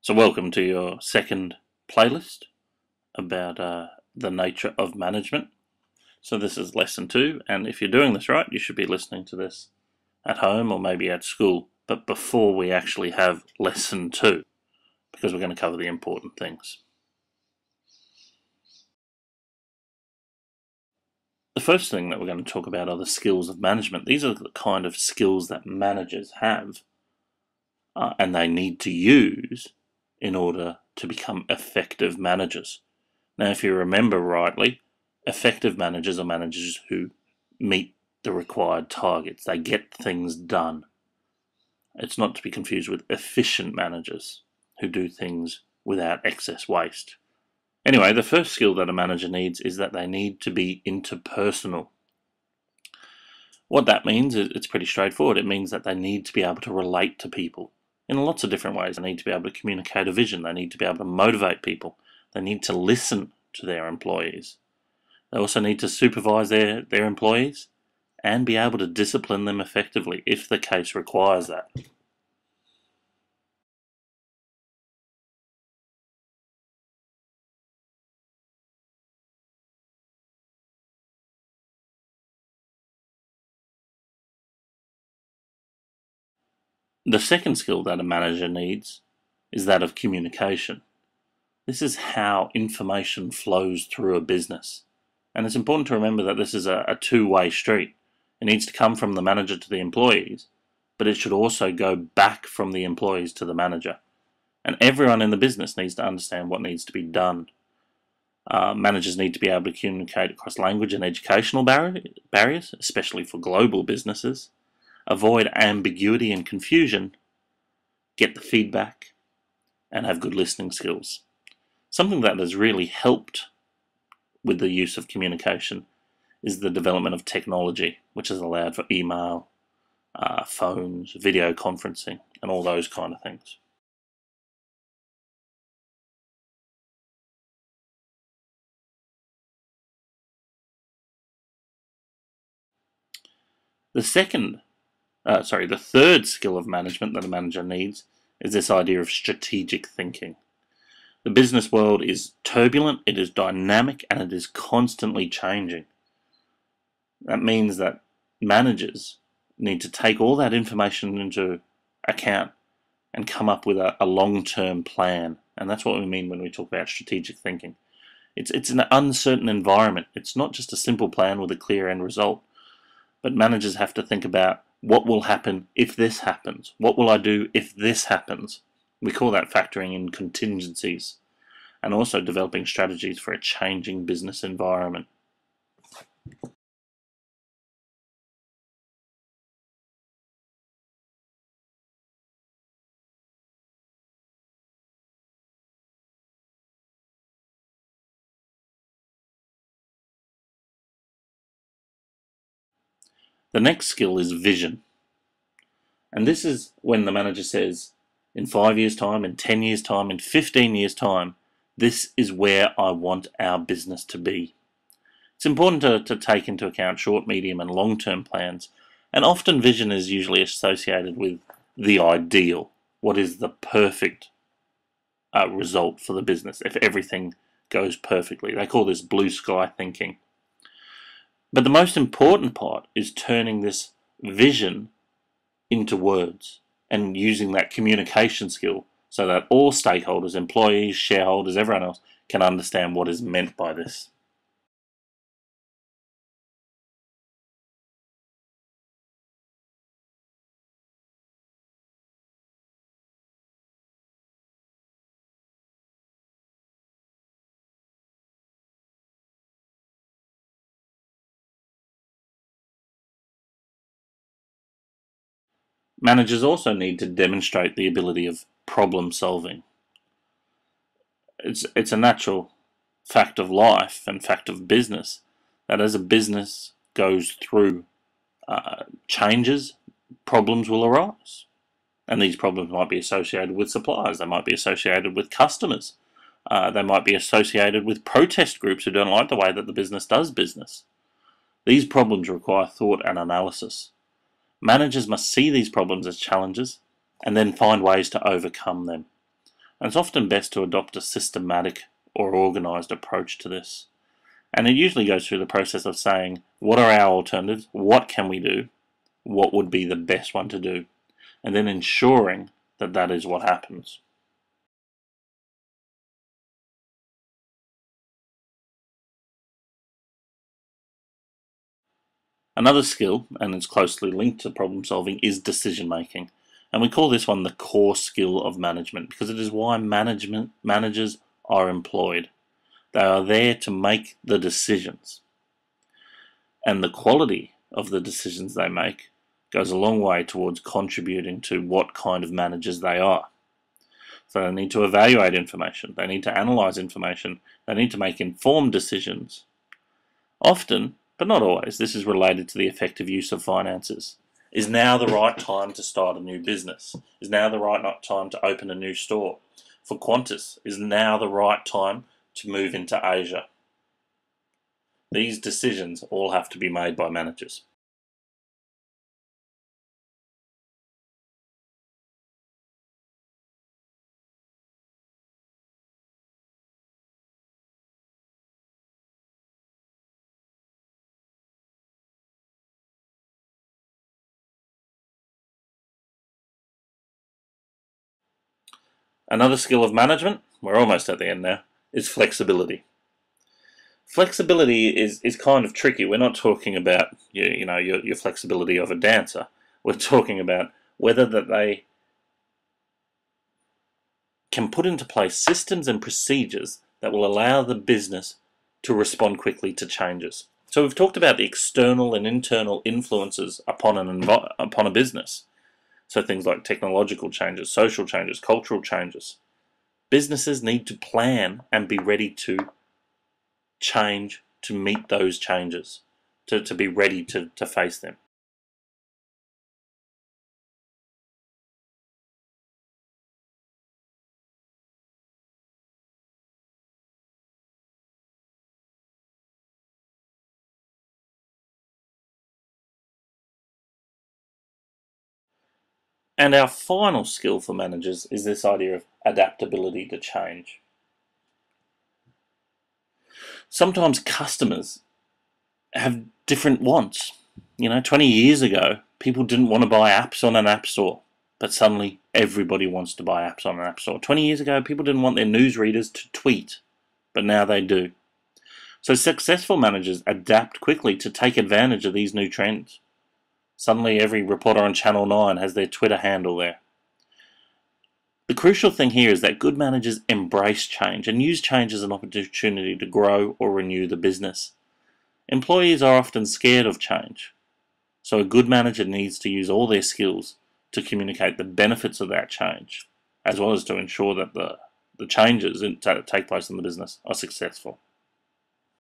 So welcome to your second playlist about the nature of management. So this is lesson 2, and if you're doing this right, you should be listening to this at home or maybe at school, but before we actually have lesson 2, because we're going to cover the important things. The first thing that we're going to talk about are the skills of management. These are the kind of skills that managers have and they need to use in order to become effective managers. Now, if you remember rightly, effective managers are managers who meet the required targets. They get things done. It's not to be confused with efficient managers who do things without excess waste. Anyway, the first skill that a manager needs is that they need to be interpersonal. What that means is it's pretty straightforward. It means that they need to be able to relate to people in lots of different ways. They need to be able to communicate a vision. They need to be able to motivate people. They need to listen to their employees. They also need to supervise their employees and be able to discipline them effectively if the case requires that. The second skill that a manager needs is that of communication. This is how information flows through a business. And it's important to remember that this is a two-way street. It needs to come from the manager to the employees, but it should also go back from the employees to the manager. And everyone in the business needs to understand what needs to be done. Managers need to be able to communicate across language and educational barriers, especially for global businesses. Avoid ambiguity and confusion. Get the feedback and have good listening skills. Something that has really helped with the use of communication is the development of technology, which has allowed for email, phones, video conferencing, and all those kind of things. The third skill of management that a manager needs is this idea of strategic thinking. The business world is turbulent, it is dynamic, and it is constantly changing. That means that managers need to take all that information into account and come up with a long-term plan. And that's what we mean when we talk about strategic thinking. It's an uncertain environment. It's not just a simple plan with a clear end result. But managers have to think about what will happen if this happens. What will I do if this happens? We call that factoring in contingencies, and also developing strategies for a changing business environment. The next skill is vision. And this is when the manager says, in 5 years' time, in 10 years' time, in 15 years' time, this is where I want our business to be. It's important to take into account short, medium, and long-term plans, and often vision is usually associated with the ideal. What is the perfect result for the business if everything goes perfectly? They call this blue sky thinking. But the most important part is turning this vision into words and using that communication skill so that all stakeholders, employees, shareholders, everyone else can understand what is meant by this. Managers also need to demonstrate the ability of problem solving. It's a natural fact of life and fact of business that as a business goes through changes, problems will arise. And these problems might be associated with suppliers, they might be associated with customers, they might be associated with protest groups who don't like the way that the business does business. These problems require thought and analysis. Managers must see these problems as challenges and then find ways to overcome them. And it's often best to adopt a systematic or organised approach to this. And it usually goes through the process of saying, what are our alternatives? What can we do? What would be the best one to do? And then ensuring that that is what happens. Another skill, and it's closely linked to problem solving, is decision making. And we call this one the core skill of management because it is why managers are employed. They are there to make the decisions. And the quality of the decisions they make goes a long way towards contributing to what kind of managers they are. So they need to evaluate information, they need to analyse information, they need to make informed decisions. Often, but not always, this is related to the effective use of finances. Is now the right time to start a new business? Is now the right time to open a new store? For Qantas, is now the right time to move into Asia? These decisions all have to be made by managers. Another skill of management, we're almost at the end now, is flexibility. Flexibility is kind of tricky. We're not talking about your flexibility of a dancer. We're talking about whether that they can put into place systems and procedures that will allow the business to respond quickly to changes. So we've talked about the external and internal influences upon a business. So things like technological changes, social changes, cultural changes. Businesses need to plan and be ready to change to meet those changes, to be ready to face them. And our final skill for managers is this idea of adaptability to change. Sometimes customers have different wants. 20 years ago, people didn't want to buy apps on an app store, but suddenly everybody wants to buy apps on an app store. 20 years ago, people didn't want their newsreaders to tweet, but now they do. So successful managers adapt quickly to take advantage of these new trends. Suddenly every reporter on Channel 9 has their Twitter handle there. The crucial thing here is that good managers embrace change and use change as an opportunity to grow or renew the business. Employees are often scared of change, so a good manager needs to use all their skills to communicate the benefits of that change, as well as to ensure that the changes that take place in the business are successful.